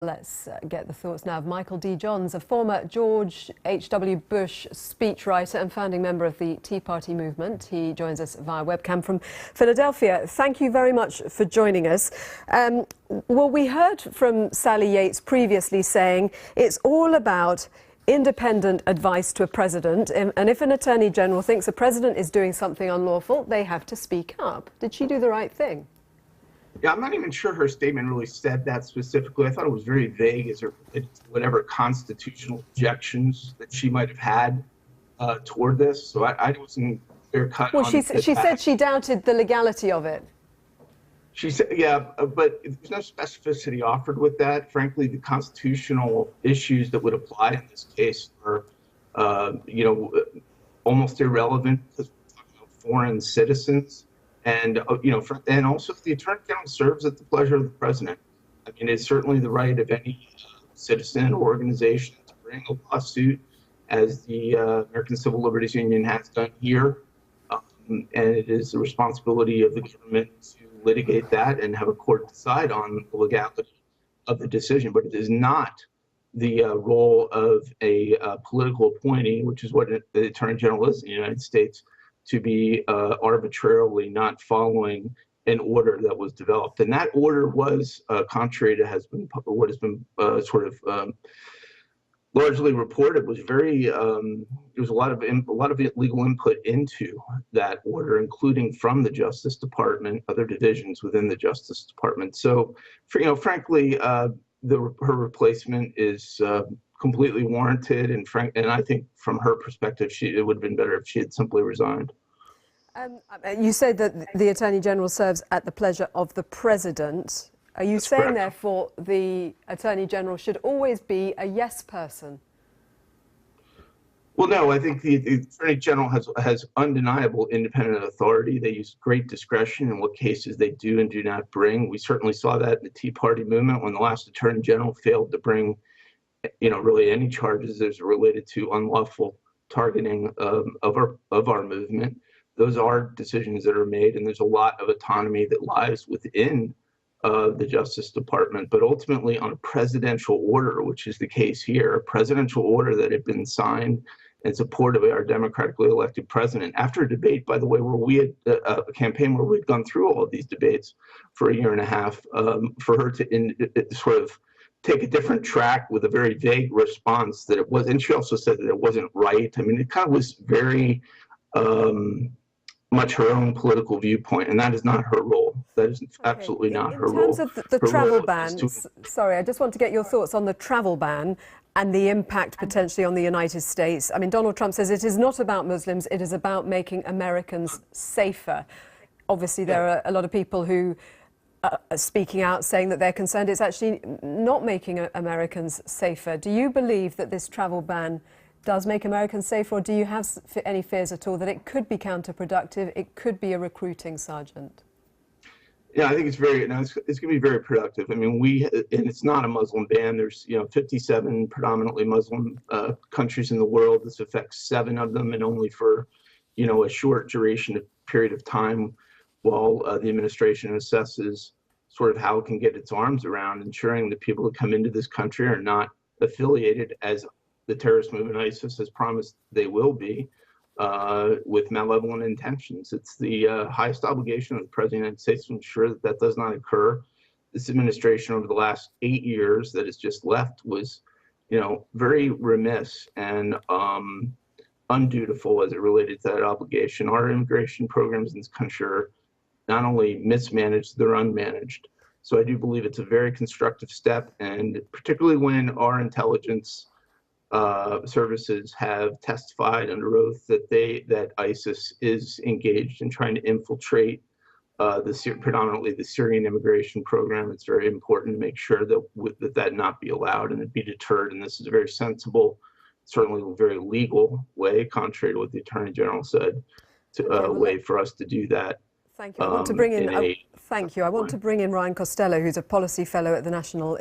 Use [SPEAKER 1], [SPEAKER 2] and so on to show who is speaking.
[SPEAKER 1] Let's get the thoughts now of Michael D. Johns, a former George H.W. Bush speechwriter and founding member of the Tea Party movement. He joins us via webcam from Philadelphia. Thank you very much for joining us. Well, we heard from Sally Yates previously saying it's all about independent advice to a president, and if an attorney general thinks a president is doing something unlawful, they have to speak up. Did she do the right thing?
[SPEAKER 2] Yeah, I'm not even sure her statement really said that specifically. I thought it was very vague as it related to whatever constitutional objections that she might have had toward this. So I wasn't clear cut.
[SPEAKER 1] Well, she said she doubted the legality of it.
[SPEAKER 2] She said, yeah, but there's no specificity offered with that. Frankly, the constitutional issues that would apply in this case are, almost irrelevant because we're talking about foreign citizens. And, and also the Attorney General serves at the pleasure of the president. I mean, it's certainly the right of any citizen or organization to bring a lawsuit, as the American Civil Liberties Union has done here. And it is the responsibility of the government to litigate that and have a court decide on the legality of the decision. But it is not the role of a political appointee, which is what the Attorney General is in the United States, to be arbitrarily not following an order that was developed. And that order was contrary to what has been largely reported. Was very there was a lot of legal input into that order, including from the Justice Department, other divisions within the Justice Department. So, frankly, her replacement is completely warranted, and I think from her perspective, it would have been better if she had simply resigned.
[SPEAKER 1] You said that the Attorney General serves at the pleasure of the President. Are you saying, correct, therefore, the Attorney General should always be a yes person?
[SPEAKER 2] Well, no, I think the Attorney General has undeniable independent authority. They use great discretion in what cases they do and do not bring. We certainly saw that in the Tea Party movement when the last Attorney General failed to bring really any charges as related to unlawful targeting of our movement. Those are decisions that are made, and there's a lot of autonomy that lies within the Justice Department. But ultimately, on a presidential order, which is the case here, a presidential order that had been signed in support of our democratically elected president, after a debate, by the way, where we had a campaign where we'd gone through all of these debates for a year and a half, for her to take a different track with a very vague response that it was, and she also said that it wasn't right. I mean, it kind of was very much her own political viewpoint, and that is not her role. That is absolutely not her role.
[SPEAKER 1] In terms of the travel ban, sorry, I just want to get your thoughts on the travel ban and the impact potentially on the United States. I mean, Donald Trump says it is not about Muslims, it is about making Americans safer. Obviously, there are a lot of people who speaking out saying that they're concerned it's actually not making Americans safer. Do you believe that this travel ban does make Americans safer, or do you have any fears at all that it could be counterproductive, it could be a recruiting sergeant?
[SPEAKER 2] Yeah, I think it's going to be very productive. I mean, and it's not a Muslim ban. There's 57 predominantly Muslim countries in the world. This affects 7 of them, and only for a short period of time, while the administration assesses sort of how it can get its arms around ensuring that people who come into this country are not affiliated, as the terrorist movement ISIS has promised they will be, with malevolent intentions. It's the highest obligation of the President of the United States to ensure that that does not occur. This administration over the last 8 years that has just left was, very remiss and undutiful as it related to that obligation. Our immigration programs in this country are not only mismanaged, they're unmanaged. So I do believe it's a very constructive step, and particularly when our intelligence services have testified under oath that ISIS is engaged in trying to infiltrate predominantly the Syrian immigration program. It's very important to make sure that not be allowed and it be deterred. And this is a very sensible, certainly a very legal way, contrary to what the Attorney General said, way for us to do that.
[SPEAKER 1] Thank you. I want to bring in Ryan Costello, who's a policy fellow at the National